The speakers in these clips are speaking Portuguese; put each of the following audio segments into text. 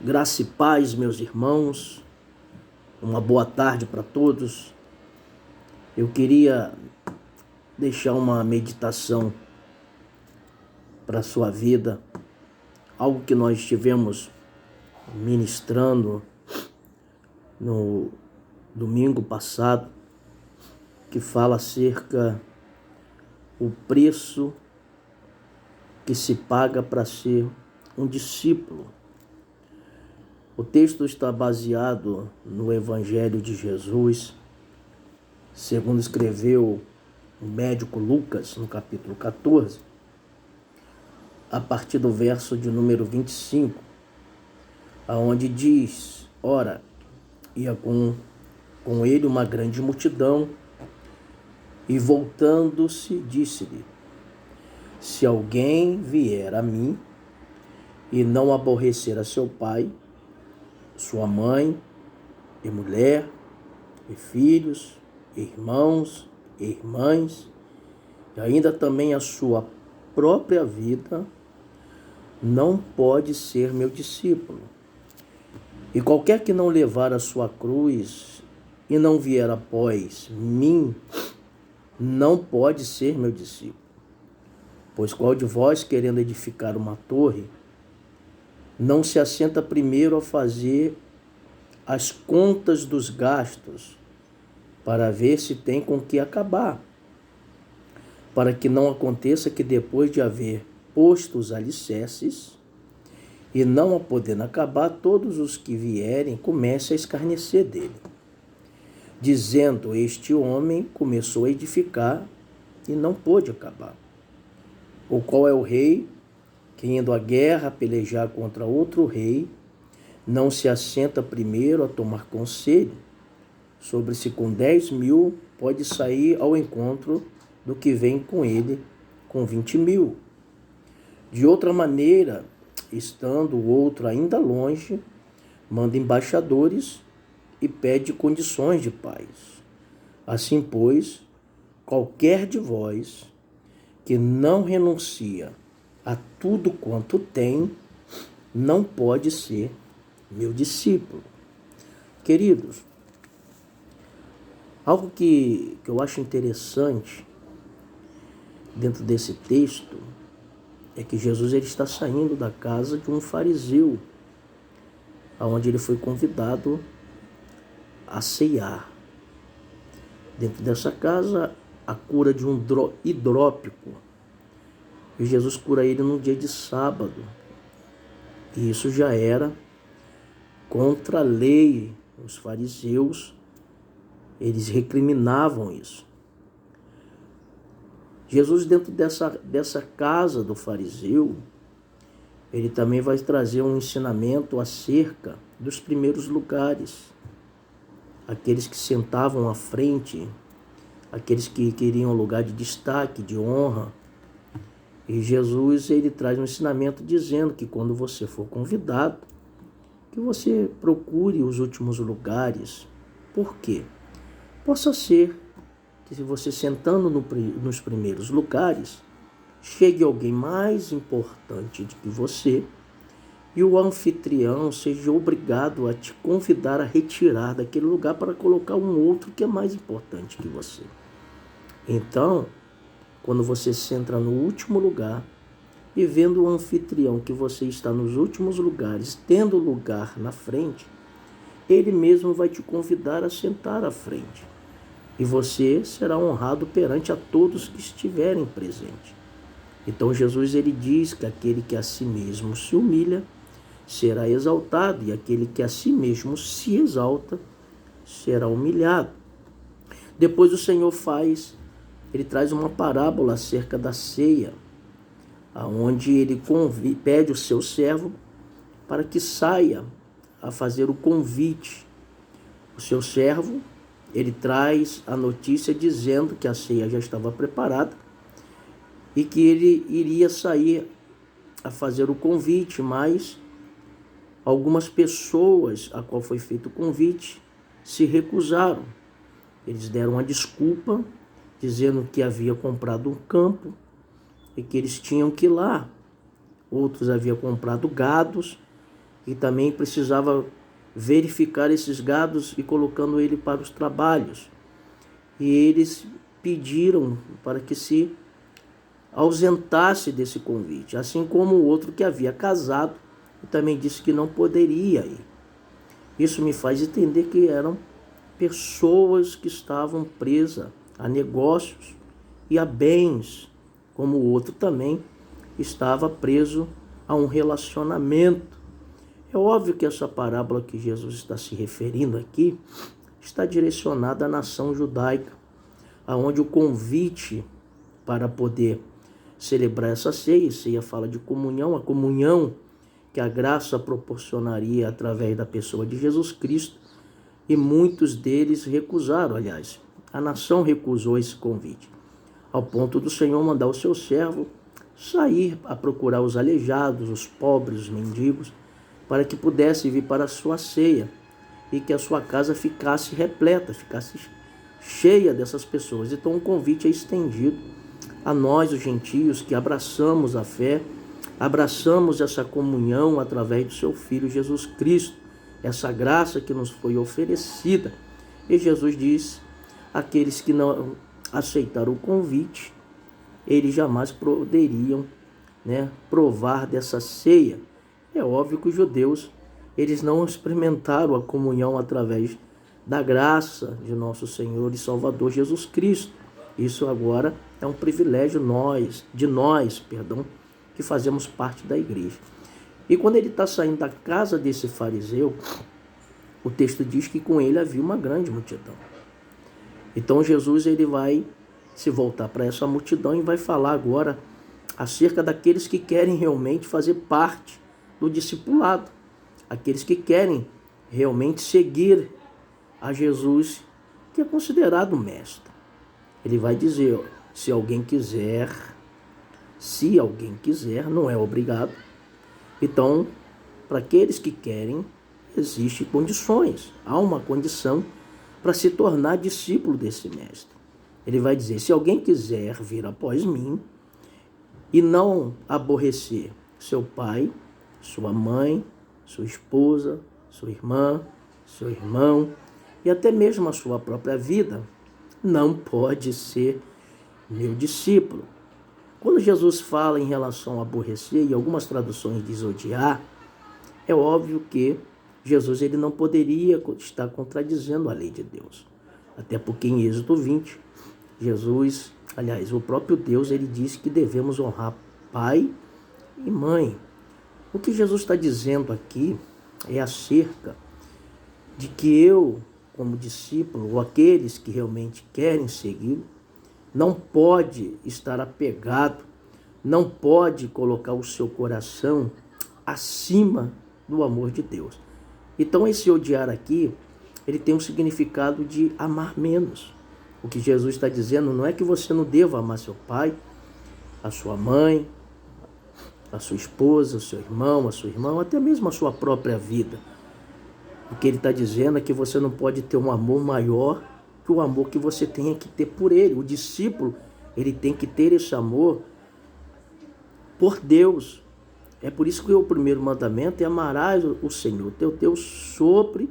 Graça e paz, meus irmãos, uma boa tarde para todos. Eu queria deixar uma meditação para a sua vida, algo que nós estivemos ministrando no domingo passado, que fala acerca do preço que se paga para ser um discípulo. O texto está baseado no Evangelho de Jesus, segundo escreveu o médico Lucas, no capítulo 14, a partir do verso de número 25, aonde diz: Ora, ia com ele uma grande multidão, e voltando-se, disse-lhe: Se alguém vier a mim e não aborrecer a seu pai, sua mãe, e mulher, e filhos, e irmãos, e irmãs, e ainda também a sua própria vida, não pode ser meu discípulo. E qualquer que não levar a sua cruz e não vier após mim, não pode ser meu discípulo. Pois qual de vós, querendo edificar uma torre, não se assenta primeiro a fazer as contas dos gastos, para ver se tem com que acabar, para que não aconteça que depois de haver posto os alicerces, e não a podendo acabar, todos os que vierem comecem a escarnecer dele, dizendo: Este homem começou a edificar e não pôde acabar. Ou qual é o rei que, indo à guerra pelejar contra outro rei, não se assenta primeiro a tomar conselho sobre se com 10.000 pode sair ao encontro do que vem com ele com 20.000? De outra maneira, estando o outro ainda longe, manda embaixadores e pede condições de paz. Assim, pois, qualquer de vós que não renuncia a tudo quanto tem, não pode ser meu discípulo. Queridos, algo que eu acho interessante dentro desse texto é que Jesus ele está saindo da casa de um fariseu, onde ele foi convidado a ceiar. Dentro dessa casa, a cura de um hidrópico. E Jesus cura ele num dia de sábado. E isso já era contra a lei. Os fariseus, eles recriminavam isso. Jesus, dentro dessa casa do fariseu, ele também vai trazer um ensinamento acerca dos primeiros lugares. Aqueles que sentavam à frente, aqueles que queriam lugar de destaque, de honra. E Jesus, ele traz um ensinamento dizendo que quando você for convidado, que você procure os últimos lugares. Por quê? Possa ser que, se você sentando nos primeiros lugares, chegue alguém mais importante do que você e o anfitrião seja obrigado a te convidar a retirar daquele lugar para colocar um outro que é mais importante que você. Então, quando você senta no último lugar e vendo o anfitrião que você está nos últimos lugares, tendo lugar na frente, ele mesmo vai te convidar a sentar à frente. E você será honrado perante a todos que estiverem presentes. Então Jesus ele diz que aquele que a si mesmo se humilha será exaltado, e aquele que a si mesmo se exalta será humilhado. Depois o Senhor ele traz uma parábola acerca da ceia, onde ele pede o seu servo para que saia a fazer o convite. O seu servo, ele traz a notícia dizendo que a ceia já estava preparada e que ele iria sair a fazer o convite, mas algumas pessoas a qual foi feito o convite se recusaram. Eles deram uma desculpa, dizendo que havia comprado um campo e que eles tinham que ir lá. Outros haviam comprado gados e também precisava verificar esses gados e colocando ele para os trabalhos. E eles pediram para que se ausentasse desse convite, assim como o outro que havia casado e também disse que não poderia ir. Isso me faz entender que eram pessoas que estavam presas a negócios e a bens, como o outro também estava preso a um relacionamento. É óbvio que essa parábola que Jesus está se referindo aqui está direcionada à nação judaica, aonde o convite para poder celebrar essa ceia fala de comunhão, a comunhão que a graça proporcionaria através da pessoa de Jesus Cristo, e muitos deles recusaram, aliás, a nação recusou esse convite, ao ponto do Senhor mandar o seu servo sair a procurar os aleijados, os pobres, os mendigos, para que pudesse vir para a sua ceia e que a sua casa ficasse repleta, ficasse cheia dessas pessoas. Então o convite é estendido a nós, os gentios, que abraçamos a fé, abraçamos essa comunhão através do seu Filho Jesus Cristo, essa graça que nos foi oferecida. E Jesus diz, aqueles que não aceitaram o convite, eles jamais poderiam, provar dessa ceia. É óbvio que os judeus, eles não experimentaram a comunhão através da graça de nosso Senhor e Salvador Jesus Cristo. Isso agora é um privilégio de nós, que fazemos parte da igreja. E quando ele está saindo da casa desse fariseu, o texto diz que com ele havia uma grande multidão. Então Jesus ele vai se voltar para essa multidão e vai falar agora acerca daqueles que querem realmente fazer parte do discipulado, aqueles que querem realmente seguir a Jesus, que é considerado mestre. Ele vai dizer, se alguém quiser, não é obrigado. Então, para aqueles que querem, existem condições, há uma condição para se tornar discípulo desse mestre. Ele vai dizer, se alguém quiser vir após mim e não aborrecer seu pai, sua mãe, sua esposa, sua irmã, seu irmão e até mesmo a sua própria vida, não pode ser meu discípulo. Quando Jesus fala em relação a aborrecer, e algumas traduções diz odiar, é óbvio que Jesus ele não poderia estar contradizendo a lei de Deus. Até porque em Êxodo 20, Jesus, aliás, o próprio Deus, ele diz que devemos honrar pai e mãe. O que Jesus está dizendo aqui é acerca de que eu, como discípulo, ou aqueles que realmente querem segui-lo, não pode estar apegado, não pode colocar o seu coração acima do amor de Deus. Então esse odiar aqui, ele tem um significado de amar menos. O que Jesus está dizendo não é que você não deva amar seu pai, a sua mãe, a sua esposa, o seu irmão, a sua irmã, até mesmo a sua própria vida. O que ele está dizendo é que você não pode ter um amor maior que o amor que você tenha que ter por ele. O discípulo, ele tem que ter esse amor por Deus. É por isso que o primeiro mandamento é amarás o Senhor, teu Deus, sobre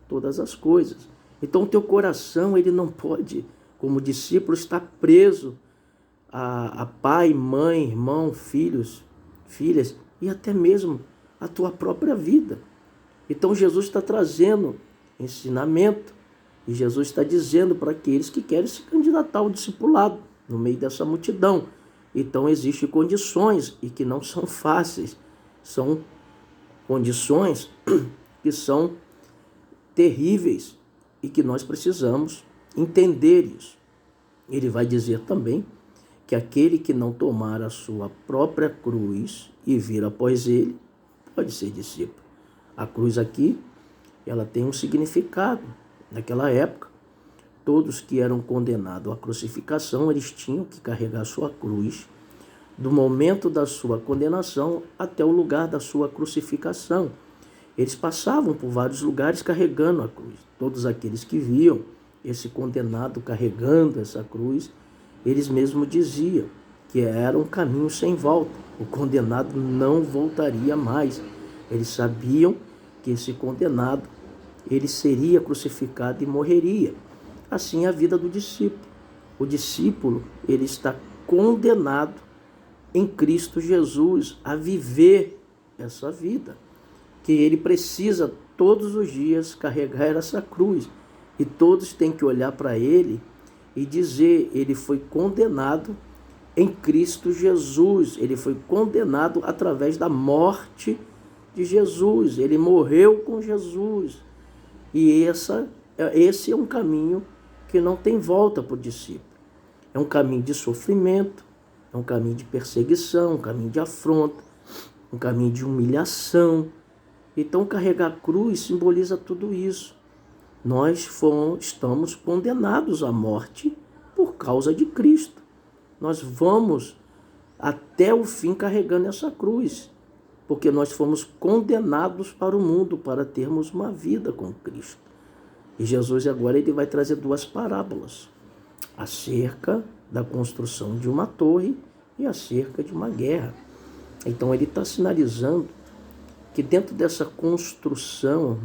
todas as coisas. Então o teu coração, ele não pode, como discípulo, estar preso a pai, mãe, irmão, filhos, filhas e até mesmo a tua própria vida. Então Jesus está trazendo ensinamento e Jesus está dizendo para aqueles que querem se candidatar ao discipulado no meio dessa multidão. Então existem condições e que não são fáceis, são condições que são terríveis e que nós precisamos entender isso. Ele vai dizer também que aquele que não tomar a sua própria cruz e vir após ele, pode ser discípulo. A cruz aqui, ela tem um significado. Naquela época, todos que eram condenados à crucificação, eles tinham que carregar sua cruz do momento da sua condenação até o lugar da sua crucificação. Eles passavam por vários lugares carregando a cruz. Todos aqueles que viam esse condenado carregando essa cruz, eles mesmos diziam que era um caminho sem volta. O condenado não voltaria mais. Eles sabiam que esse condenado, ele seria crucificado e morreria. Assim é a vida do discípulo. O discípulo, ele está condenado em Cristo Jesus a viver essa vida, que ele precisa todos os dias carregar essa cruz. E todos têm que olhar para ele e dizer, ele foi condenado em Cristo Jesus. Ele foi condenado através da morte de Jesus. Ele morreu com Jesus. E esse é um caminho que não tem volta para o discípulo. É um caminho de sofrimento, é um caminho de perseguição, um caminho de afronta, um caminho de humilhação. Então, carregar a cruz simboliza tudo isso. Nós estamos condenados à morte por causa de Cristo. Nós vamos até o fim carregando essa cruz, porque nós fomos condenados para o mundo, para termos uma vida com Cristo. E Jesus agora ele vai trazer duas parábolas, acerca da construção de uma torre e acerca de uma guerra. Então ele está sinalizando que dentro dessa construção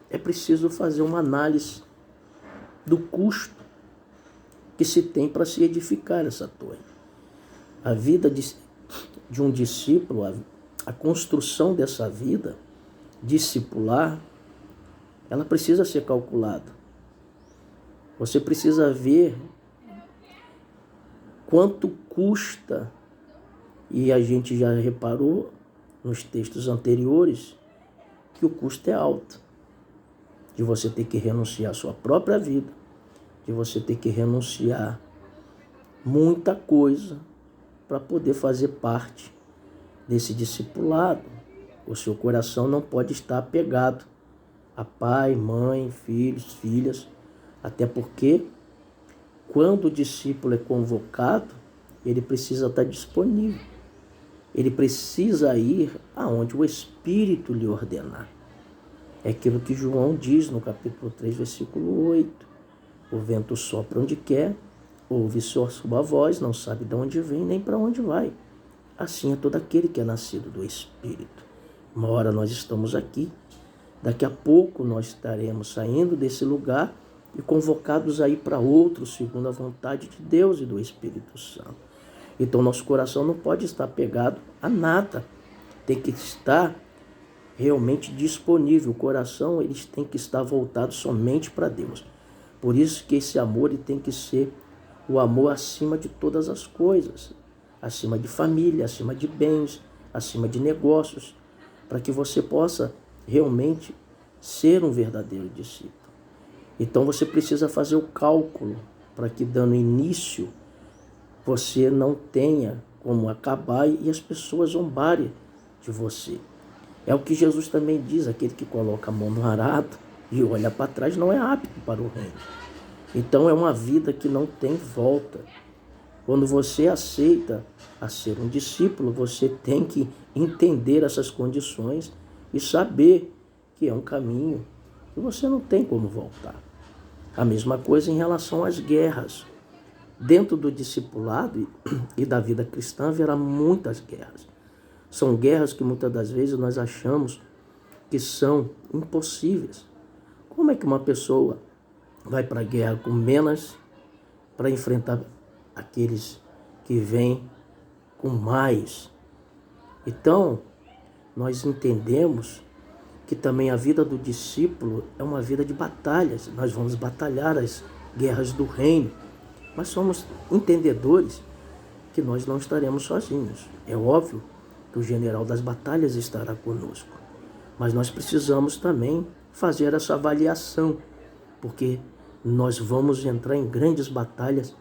é preciso fazer uma análise do custo que se tem para se edificar essa torre. A vida de um discípulo, a construção dessa vida discipular, ela precisa ser calculada. Você precisa ver quanto custa, e a gente já reparou nos textos anteriores que o custo é alto. De você ter que renunciar à sua própria vida, de você ter que renunciar muita coisa para poder fazer parte desse discipulado. O seu coração não pode estar apegado a pai, mãe, filhos, filhas, até porque quando o discípulo é convocado, ele precisa estar disponível. Ele precisa ir aonde o Espírito lhe ordenar. É aquilo que João diz no capítulo 3, versículo 8. O vento sopra onde quer, ouve só sua voz, não sabe de onde vem nem para onde vai. Assim é todo aquele que é nascido do Espírito. Uma hora nós estamos aqui, daqui a pouco nós estaremos saindo desse lugar e convocados a ir para outro, segundo a vontade de Deus e do Espírito Santo. Então nosso coração não pode estar pegado a nada, tem que estar realmente disponível. O coração ele tem que estar voltado somente para Deus. Por isso que esse amor ele tem que ser o amor acima de todas as coisas, acima de família, acima de bens, acima de negócios, para que você possa realmente ser um verdadeiro discípulo. Então você precisa fazer o cálculo para que, dando início, você não tenha como acabar e as pessoas zombarem de você. É o que Jesus também diz, aquele que coloca a mão no arado e olha para trás não é apto para o reino. Então é uma vida que não tem volta. Quando você aceita a ser um discípulo, você tem que entender essas condições e saber que é um caminho que você não tem como voltar. A mesma coisa em relação às guerras. Dentro do discipulado e da vida cristã haverá muitas guerras. São guerras que muitas das vezes nós achamos que são impossíveis. Como é que uma pessoa vai para a guerra com menos para enfrentar aqueles que vêm com mais? Então, nós entendemos que também a vida do discípulo é uma vida de batalhas. Nós vamos batalhar as guerras do reino, mas somos entendedores que nós não estaremos sozinhos. É óbvio que o general das batalhas estará conosco, mas nós precisamos também fazer essa avaliação, porque nós vamos entrar em grandes batalhas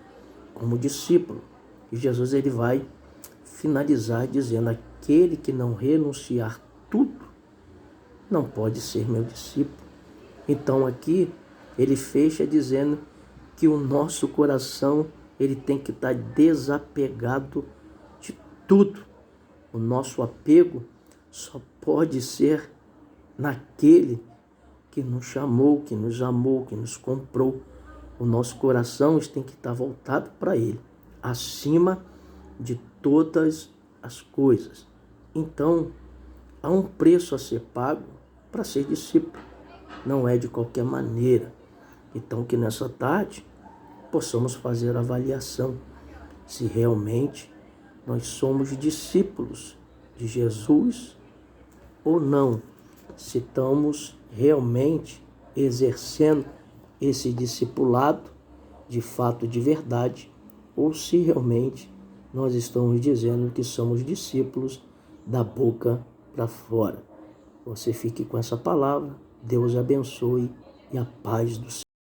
como discípulo. E Jesus ele vai finalizar dizendo: aquele que não renunciar tudo não pode ser meu discípulo. Então aqui ele fecha dizendo que o nosso coração ele tem que estar desapegado de tudo. O nosso apego só pode ser naquele que nos chamou, que nos amou, que nos comprou. O nosso coração tem que estar voltado para Ele, acima de todas as coisas. Então, há um preço a ser pago para ser discípulo. Não é de qualquer maneira. Então, que nessa tarde possamos fazer a avaliação se realmente nós somos discípulos de Jesus ou não. Se estamos realmente exercendo esse discipulado de fato, de verdade, ou se realmente nós estamos dizendo que somos discípulos da boca para fora. Você fique com essa palavra, Deus abençoe e a paz do Senhor.